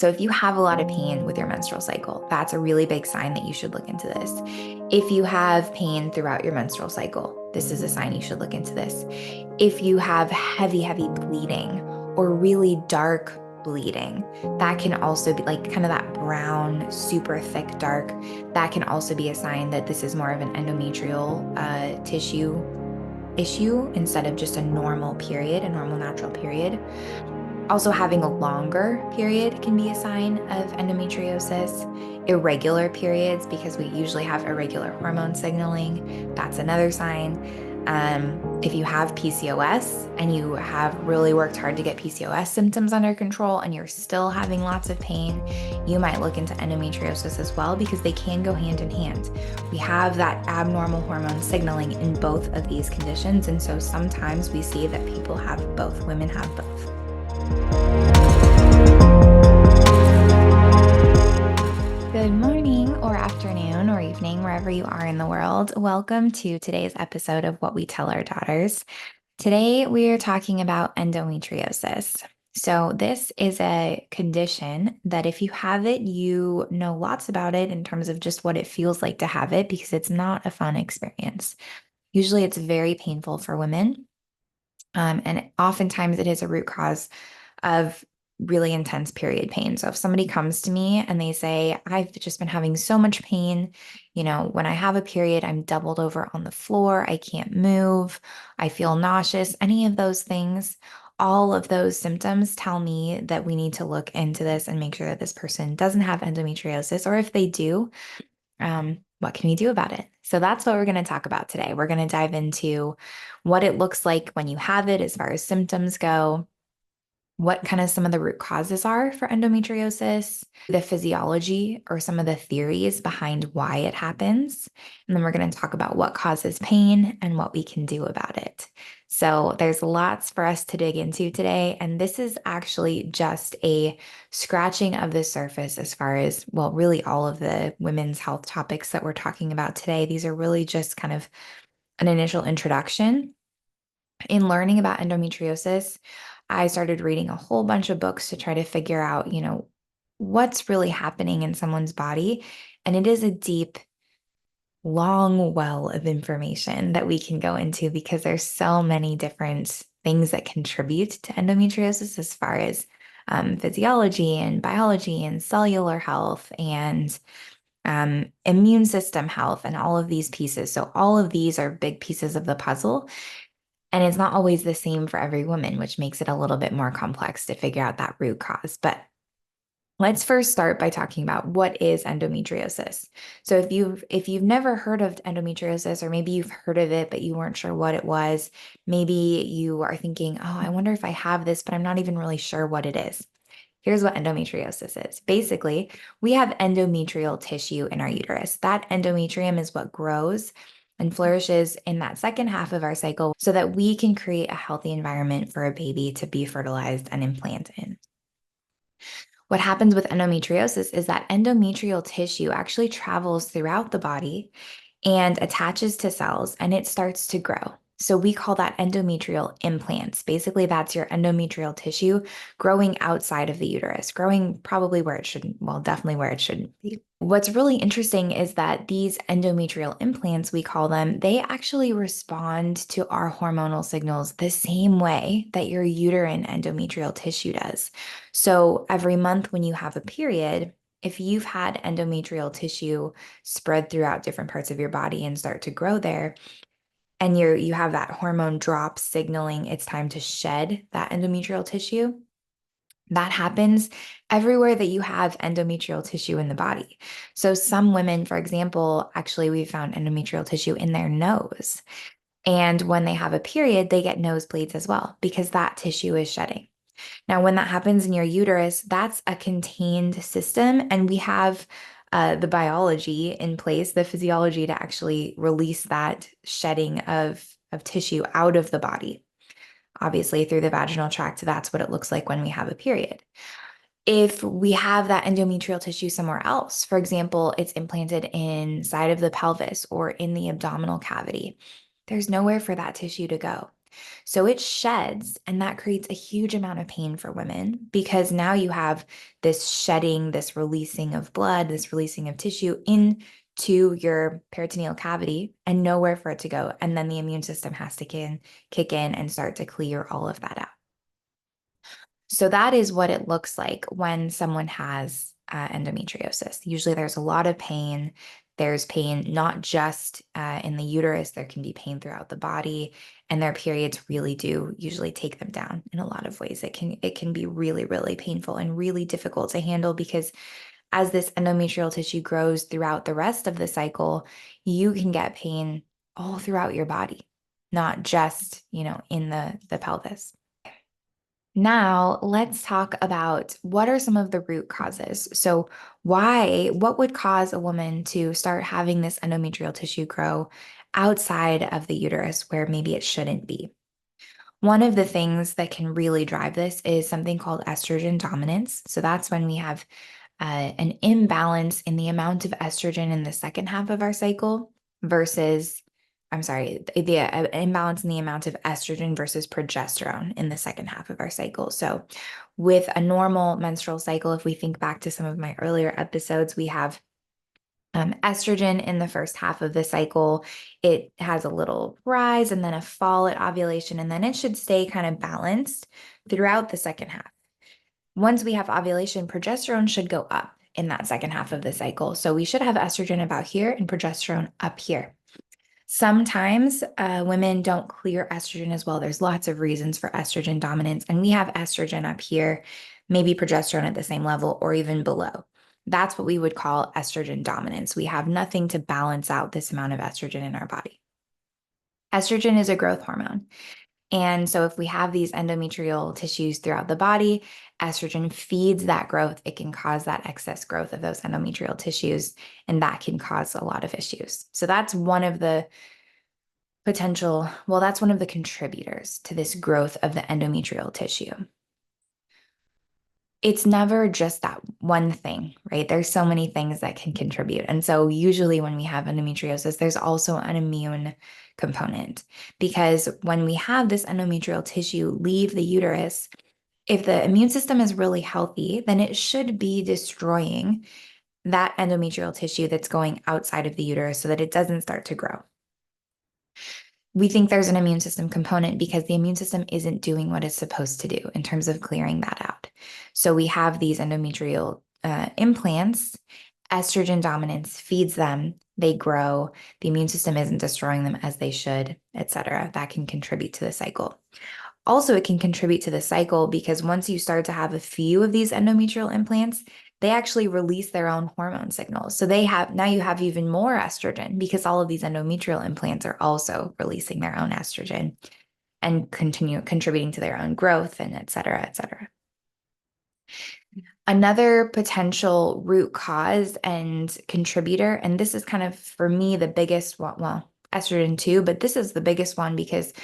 So if you have a lot of pain with your menstrual cycle, that's a really big sign that you should look into this. If you have pain throughout your menstrual cycle, this is a sign you should look into this. If you have heavy, heavy bleeding or really dark bleeding, that can also be like kind of that brown, super thick, dark. That can also be a sign that this is more of an endometrial tissue issue instead of just a normal period, a normal natural period. Also, having a longer period can be a sign of endometriosis. Irregular periods, because we usually have irregular hormone signaling, that's another sign. If you have PCOS and you have really worked hard to get PCOS symptoms under control and you're still having lots of pain, you might look into endometriosis as well because they can go hand in hand. We have that abnormal hormone signaling in both of these conditions, and so sometimes we see that people have both, women have both. Good morning or afternoon or evening, wherever you are in the world. Welcome to today's episode of What We Tell Our Daughters. Today, we are talking about endometriosis. So, this is a condition that if you have it, you know lots about it in terms of just what it feels like to have it, because it's not a fun experience. Usually, it's very painful for women. And oftentimes, it is a root cause of really intense period pain. So if somebody comes to me and they say, I've just been having so much pain, when I have a period, I'm doubled over on the floor, I can't move, I feel nauseous, any of those things, all of those symptoms tell me that we need to look into this and make sure that this person doesn't have endometriosis, or if they do, what can we do about it? So that's what we're going to talk about today. We're going to dive into what it looks like when you have it as far as symptoms go, what kind of some of the root causes are for endometriosis, the physiology or some of the theories behind why it happens. And then we're going to talk about what causes pain and what we can do about it. So there's lots for us to dig into today. And this is actually just a scratching of the surface as far as, well, really all of the women's health topics that we're talking about today. These are really just kind of an initial introduction. In learning about endometriosis, I started reading a whole bunch of books to try to figure out, what's really happening in someone's body. And it is a deep, long well of information that we can go into because there's so many different things that contribute to endometriosis as far as physiology and biology and cellular health and immune system health and all of these pieces. So all of these are big pieces of the puzzle. And it's not always the same for every woman, which makes it a little bit more complex to figure out that root cause. But let's first start by talking about what is endometriosis. So if you've never heard of endometriosis, or maybe you've heard of it, but you weren't sure what it was, maybe you are thinking, oh, I wonder if I have this, but I'm not even really sure what it is. Here's what endometriosis is. Basically, we have endometrial tissue in our uterus. That endometrium is what grows and flourishes in that second half of our cycle so that we can create a healthy environment for a baby to be fertilized and implant in. What happens with endometriosis is that endometrial tissue actually travels throughout the body and attaches to cells and it starts to grow. So we call that endometrial implants. Basically, that's your endometrial tissue growing outside of the uterus, growing probably where it shouldn't, well, definitely where it shouldn't be. What's really interesting is that these endometrial implants, we call them, they actually respond to our hormonal signals the same way that your uterine endometrial tissue does. So every month when you have a period, if you've had endometrial tissue spread throughout different parts of your body and start to grow there, and you have that hormone drop signaling it's time to shed that endometrial tissue, that happens everywhere that you have endometrial tissue in the body. So some women, for example, actually we found endometrial tissue in their nose. And when they have a period, they get nosebleeds as well because that tissue is shedding. Now, when that happens in your uterus, that's a contained system, and we have the biology in place, the physiology to actually release that shedding of tissue out of the body. Obviously, through the vaginal tract, that's what it looks like when we have a period. If we have that endometrial tissue somewhere else, for example, it's implanted inside of the pelvis or in the abdominal cavity, there's nowhere for that tissue to go. So it sheds, and that creates a huge amount of pain for women because now you have this shedding, this releasing of blood, this releasing of tissue into your peritoneal cavity and nowhere for it to go. And then the immune system has to kick in and start to clear all of that out. So that is what it looks like when someone has endometriosis. Usually there's a lot of pain. There's pain not just in the uterus, there can be pain throughout the body, and their periods really do usually take them down in a lot of ways. It can be really, really painful and really difficult to handle because as this endometrial tissue grows throughout the rest of the cycle, you can get pain all throughout your body, not just, in the pelvis. Now, let's talk about what are some of the root causes. So, what would cause a woman to start having this endometrial tissue grow outside of the uterus where maybe it shouldn't be? One of the things that can really drive this is something called estrogen dominance. So, that's when we have an imbalance in the amount of estrogen in the second half of our cycle versus, I'm sorry, the imbalance in the amount of estrogen versus progesterone in the second half of our cycle. So, with a normal menstrual cycle, if we think back to some of my earlier episodes, we have estrogen in the first half of the cycle. It has a little rise and then a fall at ovulation, and then it should stay kind of balanced throughout the second half. Once we have ovulation, progesterone should go up in that second half of the cycle. So we should have estrogen about here and progesterone up here. Sometimes women don't clear estrogen as well. There's lots of reasons for estrogen dominance, and we have estrogen up here, maybe progesterone at the same level or even below. That's what we would call estrogen dominance. We have nothing to balance out this amount of estrogen in our body. Estrogen is a growth hormone. And so if we have these endometrial tissues throughout the body, estrogen feeds that growth. It can cause that excess growth of those endometrial tissues, and that can cause a lot of issues. So that's one of the that's one of the contributors to this growth of the endometrial tissue. It's never just that one thing, right? There's so many things that can contribute. And so usually when we have endometriosis, there's also an immune component because when we have this endometrial tissue leave the uterus, if the immune system is really healthy, then it should be destroying that endometrial tissue that's going outside of the uterus so that it doesn't start to grow. We think there's an immune system component because the immune system isn't doing what it's supposed to do in terms of clearing that out. So we have these endometrial implants, estrogen dominance feeds them, they grow, the immune system isn't destroying them as they should, etc. That can contribute to the cycle. Also, it can contribute to the cycle because once you start to have a few of these endometrial implants, they actually release their own hormone signals. So now you have even more estrogen because all of these endometrial implants are also releasing their own estrogen and continue contributing to their own growth and et cetera, et cetera. Another potential root cause and contributor, and this is kind of for me the biggest one, well, estrogen too, but this is the biggest one because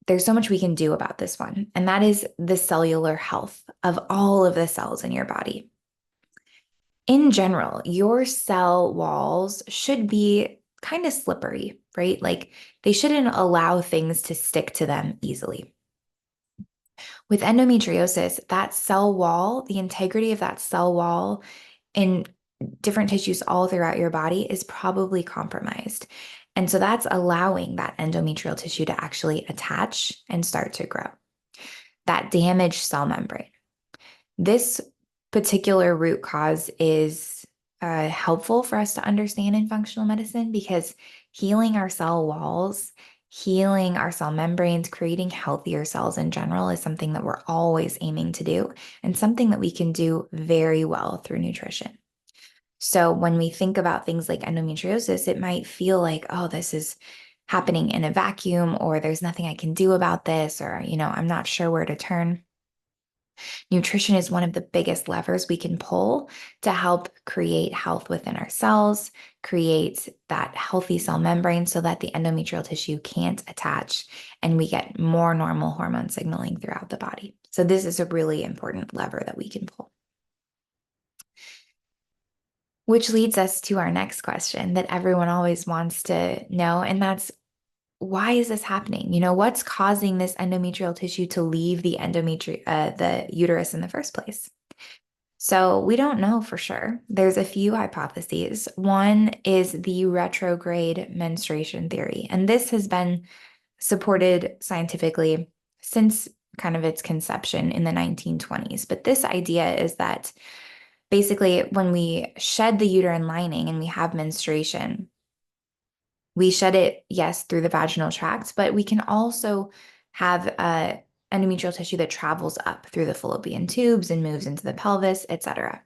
there's so much we can do about this one, and that is the cellular health of all of the cells in your body. In general, your cell walls should be kind of slippery, right? Like they shouldn't allow things to stick to them easily. With endometriosis, that cell wall, the integrity of that cell wall in different tissues all throughout your body is probably compromised. And so that's allowing that endometrial tissue to actually attach and start to grow. That damaged cell membrane. This particular root cause is helpful for us to understand in functional medicine because healing our cell walls, healing our cell membranes, creating healthier cells in general is something that we're always aiming to do and something that we can do very well through nutrition. So when we think about things like endometriosis, it might feel like, oh, this is happening in a vacuum, or there's nothing I can do about this, or, I'm not sure where to turn. Nutrition is one of the biggest levers we can pull to help create health within our cells, create that healthy cell membrane so that the endometrial tissue can't attach and we get more normal hormone signaling throughout the body. So this is a really important lever that we can pull. Which leads us to our next question that everyone always wants to know, and that's why is this happening? What's causing this endometrial tissue to leave the uterus in the first place? So we don't know for sure. There's a few hypotheses. One is the retrograde menstruation theory, and this has been supported scientifically since kind of its conception in the 1920s. But this idea is that basically when we shed the uterine lining and we have menstruation, we shed it, yes, through the vaginal tract, but we can also have endometrial tissue that travels up through the fallopian tubes and moves into the pelvis, etc.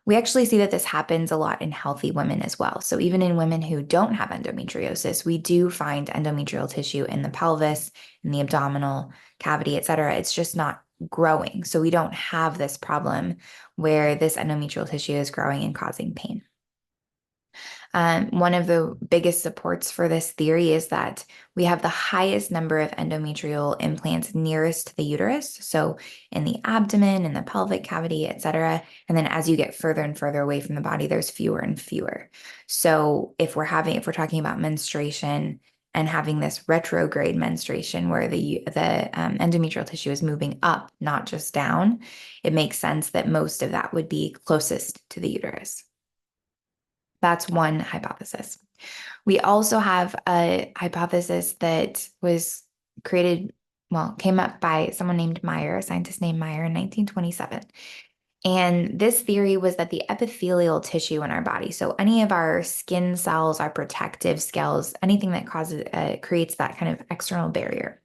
We actually see that this happens a lot in healthy women as well. So even in women who don't have endometriosis, we do find endometrial tissue in the pelvis, in the abdominal cavity, etc. It's just not growing. So we don't have this problem where this endometrial tissue is growing and causing pain. One of the biggest supports for this theory is that we have the highest number of endometrial implants nearest to the uterus, so in the abdomen, in the pelvic cavity, etc. And then as you get further and further away from the body, there's fewer and fewer. So if we're talking about menstruation and having this retrograde menstruation where the endometrial tissue is moving up, not just down, it makes sense that most of that would be closest to the uterus. That's one hypothesis. We also have a hypothesis that was came up by someone named Meyer, a scientist named Meyer in 1927. And this theory was that the epithelial tissue in our body, so any of our skin cells, our protective scales, anything that creates that kind of external barrier,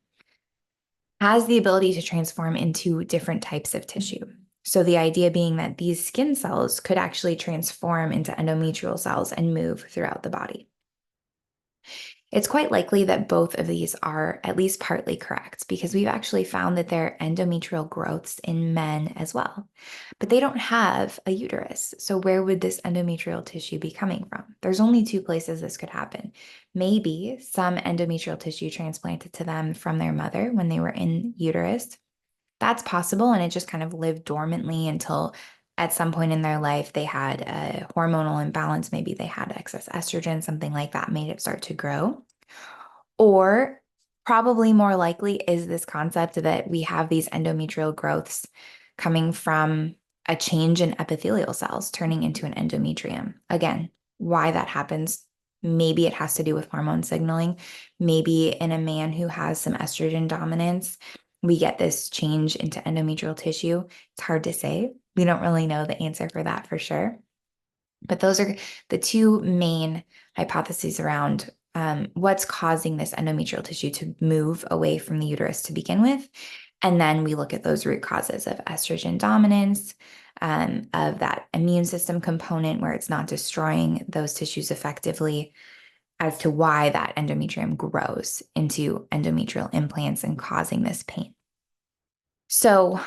has the ability to transform into different types of tissue. So the idea being that these skin cells could actually transform into endometrial cells and move throughout the body. It's quite likely that both of these are at least partly correct because we've actually found that there are endometrial growths in men as well, but they don't have a uterus. So where would this endometrial tissue be coming from? There's only two places this could happen. Maybe some endometrial tissue transplanted to them from their mother when they were in uterus. That's possible, and it just kind of lived dormantly until at some point in their life they had a hormonal imbalance. Maybe they had excess estrogen, something like that made it start to grow. Or probably more likely is this concept that we have these endometrial growths coming from a change in epithelial cells turning into an endometrium. Again, why that happens, maybe it has to do with hormone signaling. Maybe in a man who has some estrogen dominance, we get this change into endometrial tissue. It's hard to say. We don't really know the answer for that for sure. But those are the two main hypotheses around what's causing this endometrial tissue to move away from the uterus to begin with. And then we look at those root causes of estrogen dominance, of that immune system component where it's not destroying those tissues effectively, as to why that endometrium grows into endometrial implants and causing this pain. So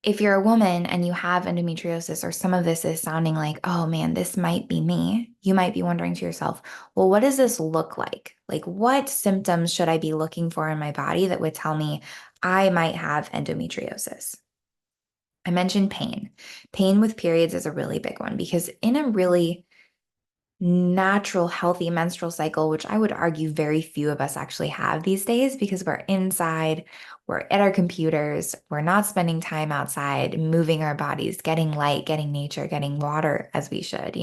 if you're a woman and you have endometriosis, or some of this is sounding like, oh man, this might be me, you might be wondering to yourself, well, what does this look like? Like, what symptoms should I be looking for in my body that would tell me I might have endometriosis? I mentioned pain. Pain with periods is a really big one because in a really natural, healthy menstrual cycle, which I would argue very few of us actually have these days because we're inside, we're at our computers, we're not spending time outside, moving our bodies, getting light, getting nature, getting water as we should,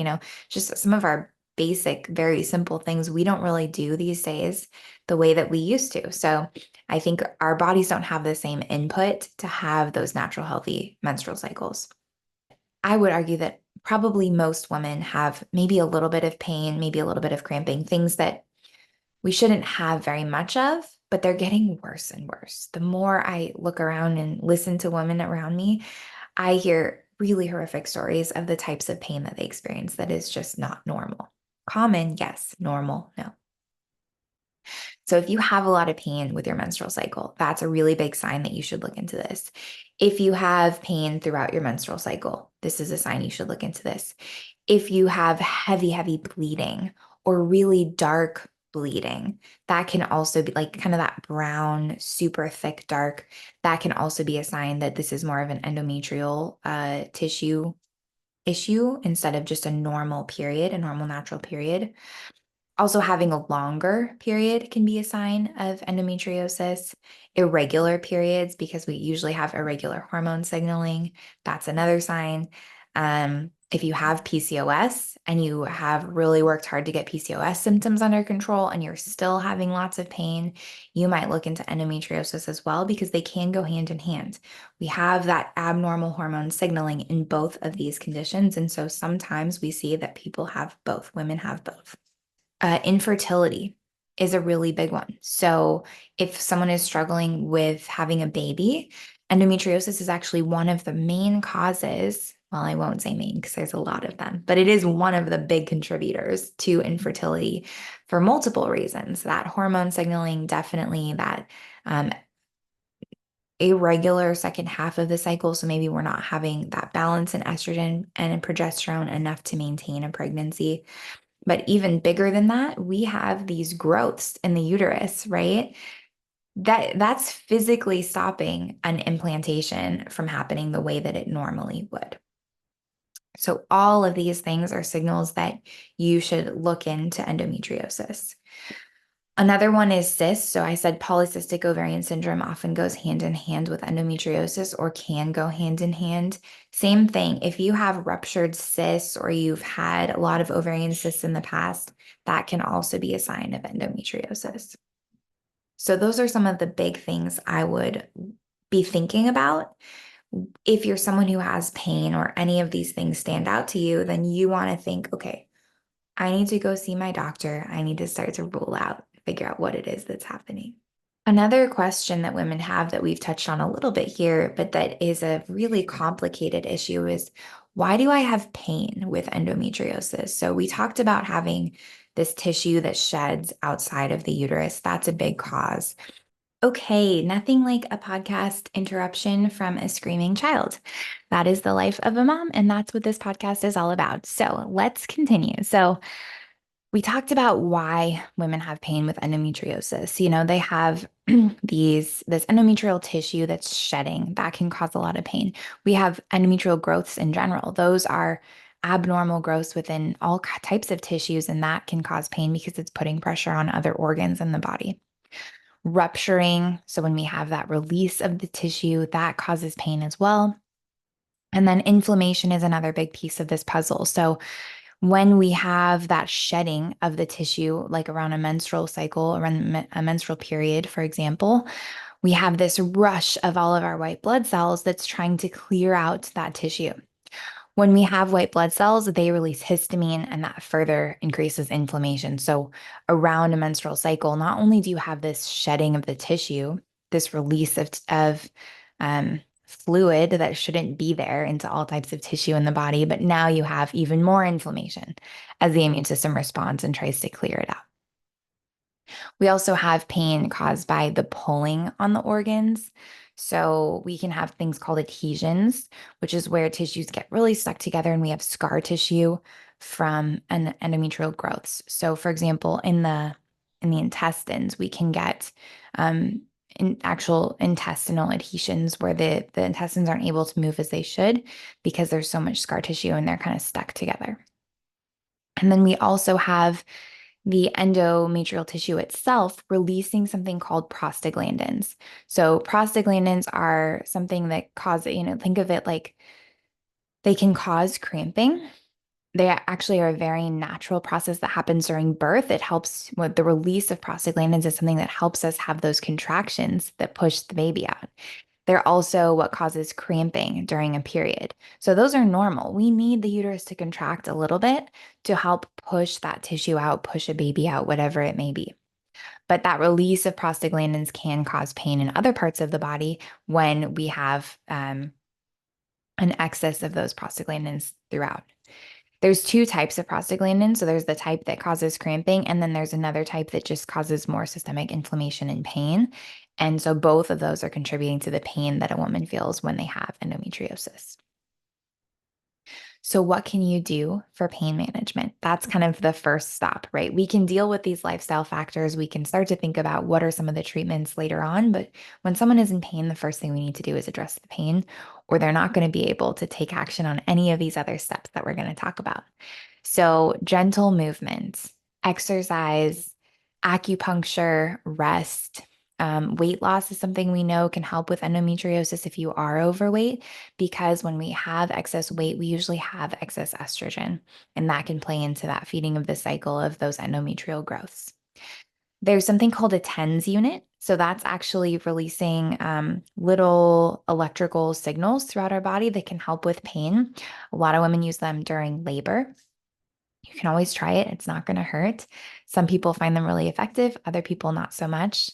just some of our basic, very simple things we don't really do these days the way that we used to. So I think our bodies don't have the same input to have those natural, healthy menstrual cycles. I would argue that probably most women have maybe a little bit of pain, maybe a little bit of cramping, things that we shouldn't have very much of, but they're getting worse and worse. The more I look around and listen to women around me, I hear really horrific stories of the types of pain that they experience that is just not normal. Common, yes. Normal, no. So if you have a lot of pain with your menstrual cycle, that's a really big sign that you should look into this. If you have pain throughout your menstrual cycle, this is a sign you should look into this. If you have heavy, heavy bleeding or really dark bleeding, that can also be like kind of that brown, super thick, dark. That can also be a sign that this is more of an endometrial tissue issue instead of just a normal period, a normal natural period. Also, having a longer period can be a sign of endometriosis. Irregular periods, because we usually have irregular hormone signaling, that's another sign. If you have PCOS and you have really worked hard to get PCOS symptoms under control and you're still having lots of pain, you might look into endometriosis as well because they can go hand in hand. We have that abnormal hormone signaling in both of these conditions. And so sometimes we see that people have both, women have both. Infertility is a really big one. So if someone is struggling with having a baby, endometriosis is actually one of the main causes. Well, I won't say main because there's a lot of them, but it is one of the big contributors to infertility for multiple reasons. That hormone signaling, definitely that irregular second half of the cycle. So maybe we're not having that balance in estrogen and in progesterone enough to maintain a pregnancy. But even bigger than that, we have these growths in the uterus, right? That's physically stopping an implantation from happening the way that it normally would. So all of these things are signals that you should look into endometriosis. Another one is cysts. So I said polycystic ovarian syndrome often goes hand in hand with endometriosis or can go hand in hand. Same thing. If you have ruptured cysts or you've had a lot of ovarian cysts in the past, that can also be a sign of endometriosis. So those are some of the big things I would be thinking about. If you're someone who has pain or any of these things stand out to you, then you want to think, okay, I need to go see my doctor. I need to start to rule out, figure out what it is that's happening. Another question that women have that we've touched on a little bit here, but that is a really complicated issue is why do I have pain with endometriosis? So we talked about having this tissue that sheds outside of the uterus. That's a big cause. Okay, nothing like a podcast interruption from a screaming child. That is the life of a mom, and that's what this podcast is all about. So let's continue. So we talked about why women have pain with endometriosis. They have this endometrial tissue that's shedding that can cause a lot of pain. We have endometrial growths in general. Those are abnormal growths within all types of tissues, and that can cause pain because it's putting pressure on other organs in the body. Rupturing, so when we have that release of the tissue, that causes pain as well. And then inflammation is another big piece of this puzzle. So when we have that shedding of the tissue, like around a menstrual cycle, around a menstrual period, for example, we have this rush of all of our white blood cells that's trying to clear out that tissue. When we have white blood cells, they release histamine, and that further increases inflammation. So, around a menstrual cycle, not only do you have this shedding of the tissue, this release of fluid that shouldn't be there into all types of tissue in the body, but now you have even more inflammation as the immune system responds and tries to clear it out. We also have pain caused by the pulling on the organs. So we can have things called adhesions, which is where tissues get really stuck together and we have scar tissue from an endometrial growths. So for example, in the intestines, we can get in actual intestinal adhesions where the intestines aren't able to move as they should because there's so much scar tissue and they're kind of stuck together. And then we also have the endometrial tissue itself releasing something called prostaglandins. So prostaglandins are something that cause, think of it like they can cause cramping. They actually are a very natural process that happens during birth. It helps with the release of prostaglandins is something that helps us have those contractions that push the baby out. They're also what causes cramping during a period. So those are normal. We need the uterus to contract a little bit to help push that tissue out, push a baby out, whatever it may be. But that release of prostaglandins can cause pain in other parts of the body when we have an excess of those prostaglandins throughout. There's two types of prostaglandins. So there's the type that causes cramping, and then there's another type that just causes more systemic inflammation and pain. And so both of those are contributing to the pain that a woman feels when they have endometriosis. So what can you do for pain management? That's kind of the first stop, right? We can deal with these lifestyle factors. We can start to think about what are some of the treatments later on. But when someone is in pain, the first thing we need to do is address the pain, or they're not going to be able to take action on any of these other steps that we're going to talk about. So gentle movements, exercise, acupuncture, rest. Weight loss is something we know can help with endometriosis if you are overweight, because when we have excess weight, we usually have excess estrogen, and that can play into that feeding of the cycle of those endometrial growths. There's something called a TENS unit. So that's actually releasing little electrical signals throughout our body that can help with pain. A lot of women use them during labor. You can always try it. It's not going to hurt. Some people find them really effective, other people not so much.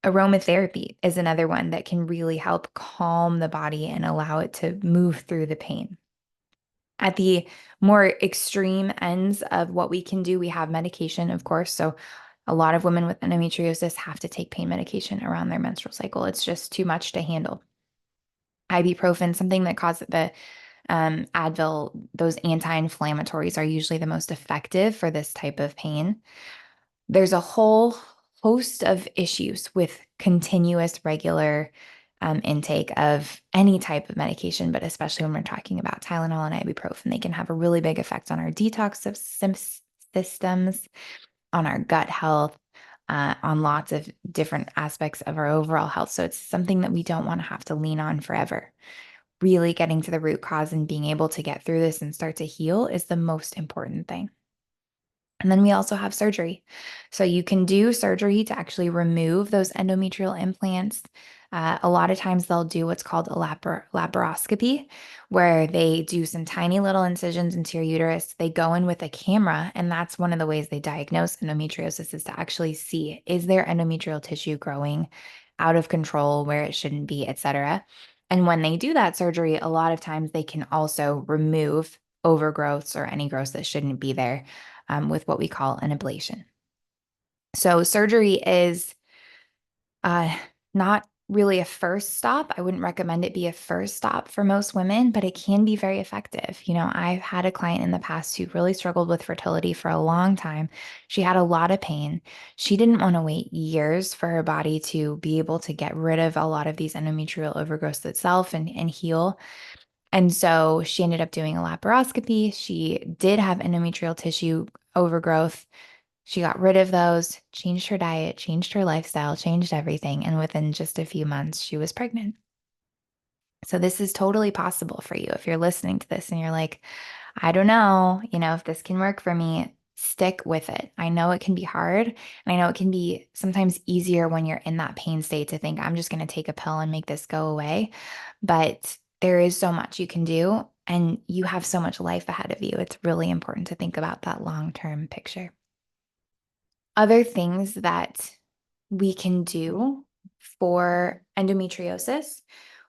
Aromatherapy is another one that can really help calm the body and allow it to move through the pain. At the more extreme ends of what we can do, we have medication, of course. So a lot of women with endometriosis have to take pain medication around their menstrual cycle. It's just too much to handle. Ibuprofen, something that causes the Advil, those anti-inflammatories are usually the most effective for this type of pain. There's a whole host of issues with continuous, regular intake of any type of medication, but especially when we're talking about Tylenol and ibuprofen, they can have a really big effect on our detox systems, on our gut health, on lots of different aspects of our overall health. So it's something that we don't want to have to lean on forever. Really getting to the root cause and being able to get through this and start to heal is the most important thing. And then we also have surgery. So you can do surgery to actually remove those endometrial implants. A lot of times they'll do what's called a laparoscopy, where they do some tiny little incisions into your uterus. They go in with a camera, and that's one of the ways they diagnose endometriosis, is to actually see, is there endometrial tissue growing out of control where it shouldn't be, etc. And when they do that surgery, a lot of times they can also remove overgrowths or any growths that shouldn't be there, with what we call an ablation. So surgery is not really a first stop. I wouldn't recommend it be a first stop for most women, but it can be very effective. I've had a client in the past who really struggled with fertility for a long time. She had a lot of pain. She didn't want to wait years for her body to be able to get rid of a lot of these endometrial overgrowths itself and heal. And so she ended up doing a laparoscopy. She did have endometrial tissue overgrowth. She got rid of those, changed her diet, changed her lifestyle, changed everything. And within just a few months, she was pregnant. So this is totally possible for you. If you're listening to this and you're like, I don't know, if this can work for me, stick with it. I know it can be hard. And I know it can be sometimes easier when you're in that pain state to think, I'm just going to take a pill and make this go away. But there is so much you can do, and you have so much life ahead of you. It's really important to think about that long-term picture. Other things that we can do for endometriosis,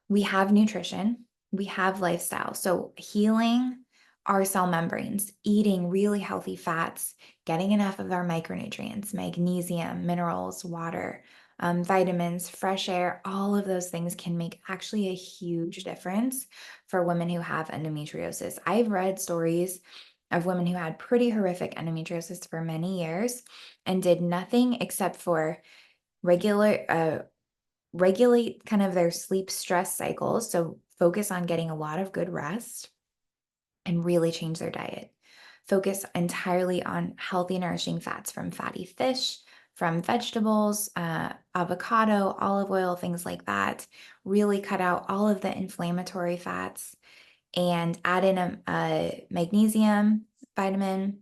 we have nutrition, we have lifestyle. So healing our cell membranes, eating really healthy fats, getting enough of our micronutrients, magnesium, minerals, water, vitamins, fresh air, all of those things can make actually a huge difference for women who have endometriosis. I've read stories of women who had pretty horrific endometriosis for many years and did nothing except for regulate kind of their sleep stress cycles. So focus on getting a lot of good rest and really change their diet. Focus entirely on healthy, nourishing fats from fatty fish, from vegetables, avocado, olive oil, things like that. Really cut out all of the inflammatory fats and add in a magnesium vitamin,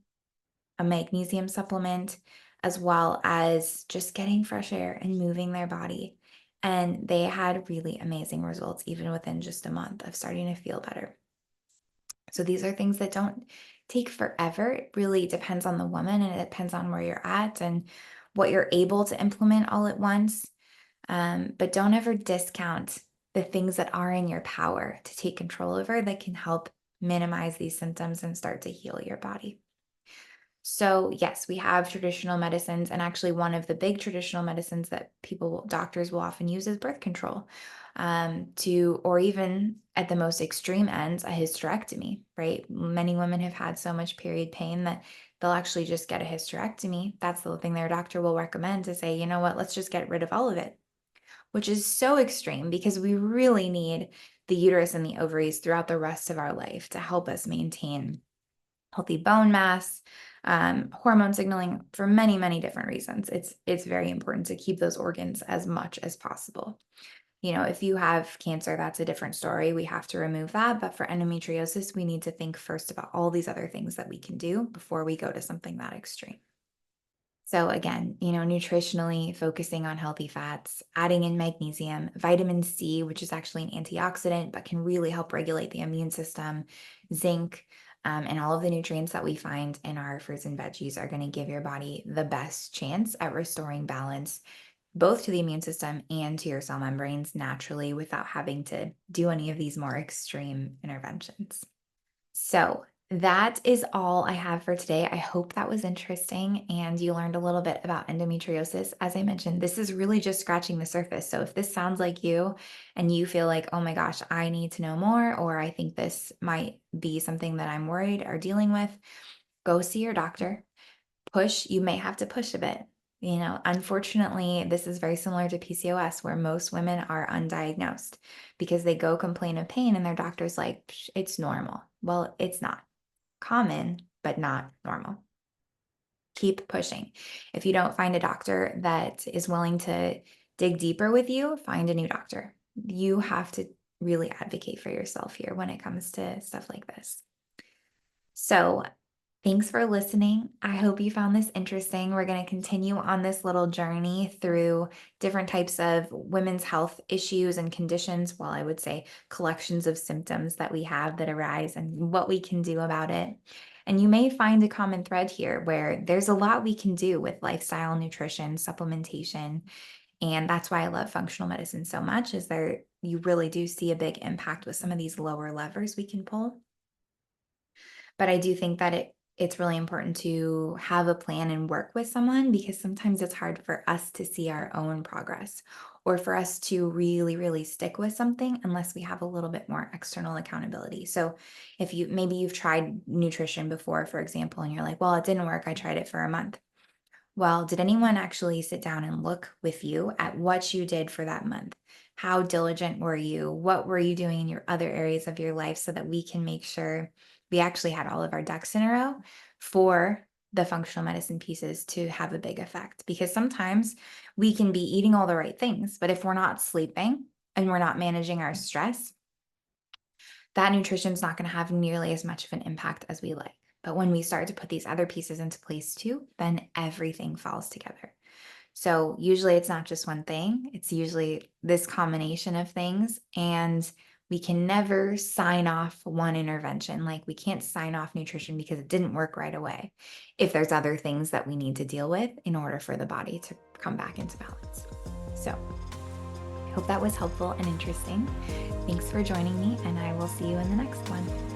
a magnesium supplement, as well as just getting fresh air and moving their body. And they had really amazing results, even within just a month of starting to feel better. So these are things that don't take forever. It really depends on the woman, and it depends on where you're at and what you're able to implement all at once. But don't ever discount the things that are in your power to take control over that can help minimize these symptoms and start to heal your body. So yes, we have traditional medicines, and actually one of the big traditional medicines that doctors will often use is birth control, or even at the most extreme ends, a hysterectomy, right? Many women have had so much period pain that they'll actually just get a hysterectomy. That's the thing their doctor will recommend, to say, you know what, let's just get rid of all of it, which is so extreme because we really need the uterus and the ovaries throughout the rest of our life to help us maintain healthy bone mass, hormone signaling for many, many different reasons. It's very important to keep those organs as much as possible. If you have cancer, that's a different story. We have to remove that. But for endometriosis, we need to think first about all these other things that we can do before we go to something that extreme. So again, nutritionally focusing on healthy fats, adding in magnesium, vitamin C, which is actually an antioxidant, but can really help regulate the immune system, zinc, and all of the nutrients that we find in our fruits and veggies are going to give your body the best chance at restoring balance, both to the immune system and to your cell membranes naturally without having to do any of these more extreme interventions. So that is all I have for today. I hope that was interesting and you learned a little bit about endometriosis. As I mentioned, this is really just scratching the surface. So if this sounds like you and you feel like, oh my gosh, I need to know more, or I think this might be something that I'm worried or dealing with, go see your doctor. You may have to push a bit. Unfortunately, this is very similar to PCOS, where most women are undiagnosed because they go complain of pain and their doctor's like, it's normal. Well, it's not common, but not normal. Keep pushing. If you don't find a doctor that is willing to dig deeper with you, find a new doctor. You have to really advocate for yourself here when it comes to stuff like this. So, thanks for listening. I hope you found this interesting. We're going to continue on this little journey through different types of women's health issues and conditions. Well, I would say collections of symptoms that we have that arise and what we can do about it. And you may find a common thread here where there's a lot we can do with lifestyle, nutrition, supplementation. And that's why I love functional medicine so much, is there you really do see a big impact with some of these lower levers we can pull. But I do think that it's really important to have a plan and work with someone, because sometimes it's hard for us to see our own progress or for us to really, really stick with something unless we have a little bit more external accountability. So if maybe you've tried nutrition before, for example, and you're like, well, it didn't work. I tried it for a month. Well, did anyone actually sit down and look with you at what you did for that month? How diligent were you? What were you doing in your other areas of your life so that we can make sure we actually had all of our ducks in a row for the functional medicine pieces to have a big effect? Because sometimes we can be eating all the right things, but if we're not sleeping and we're not managing our stress, that nutrition is not going to have nearly as much of an impact as we like. But when we start to put these other pieces into place too, then everything falls together. So usually it's not just one thing, it's usually this combination of things. And we can never sign off one intervention. Like we can't sign off nutrition because it didn't work right away, if there's other things that we need to deal with in order for the body to come back into balance. So I hope that was helpful and interesting. Thanks for joining me, and I will see you in the next one.